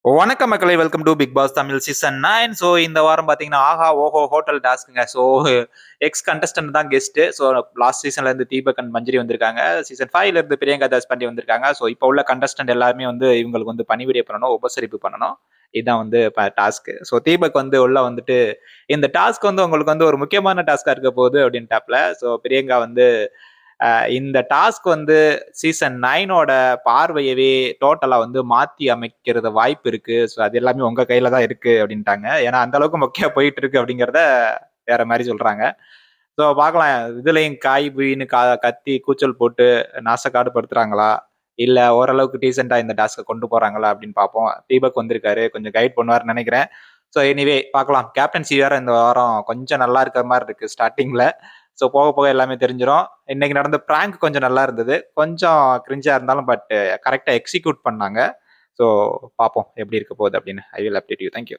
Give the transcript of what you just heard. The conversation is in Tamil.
வணக்கம் மக்களை, welcome to Bigg Boss Tamil season 9. So இந்த வாரம் பார்த்தீங்கன்னா ஆஹா ஓஹோ ஹோட்டல் டாஸ்க்குங்க. ஸோ எக்ஸ் கண்டஸ்டன்ட் தான் கெஸ்ட். ஸோ லாஸ்ட் சீசன்ல இருந்து தீபக் அண்ட் மஞ்சரி வந்திருக்காங்க. சீசன் 5ல இருந்து பிரியங்கா தாஸ் பாண்டி வந்திருக்காங்க. ஸோ இப்போ உள்ள கண்டஸ்டன்ட் எல்லாருமே வந்து இவங்களுக்கு வந்து பணிவிடை பண்ணணும், உபசரிப்பு பண்ணணும். இதுதான் வந்து டாஸ்க். ஸோ தீபக் வந்து உள்ள வந்துட்டு இந்த டாஸ்க் வந்து உங்களுக்கு வந்து ஒரு முக்கியமான டாஸ்கா இருக்க போகுது அப்படின்ட்டாப்ல. ஸோ பிரியங்கா வந்து இந்த டாஸ்க் வந்து சீசன் 9ஓட பார்வையவே டோட்டலா வந்து மாத்தி அமைக்கிறது வாய்ப்பு இருக்கு. ஸோ அது எல்லாமே உங்க கையில தான் இருக்கு அப்படின்ட்டாங்க. ஏன்னா அந்த அளவுக்கு மொக்கையா போயிட்டு இருக்கு அப்படிங்கிறத வேற மாதிரி சொல்றாங்க. ஸோ பார்க்கலாம், இதுலயும் காய் புயின்னு கத்தி கூச்சல் போட்டு நாசக்காடு படுத்துறாங்களா, இல்ல ஓரளவுக்கு டீசெண்டா இந்த டாஸ்க்கை கொண்டு போறாங்களா அப்படின்னு பார்ப்போம். தீபக் வந்திருக்காரு, கொஞ்சம் கைட் பண்ணுவாருன்னு நினைக்கிறேன். ஸோ எனிவே பார்க்கலாம். கேப்டன்சி வேற இந்த வாரம் கொஞ்சம் நல்லா இருக்கிற மாதிரி இருக்கு ஸ்டார்டிங்ல. ஸோ போக போக எல்லாமே தெரிஞ்சிடும். இன்னைக்கு நடந்த பிராங்க் கொஞ்சம் நல்லா இருந்தது, கொஞ்சம் கிரிஞ்சா இருந்தாலும் பட் கரெக்டா எக்ஸிக்யூட் பண்ணாங்க. ஸோ பார்ப்போம் எப்படி இருக்க போகுது அப்படின்னு. I will update you. Thank you.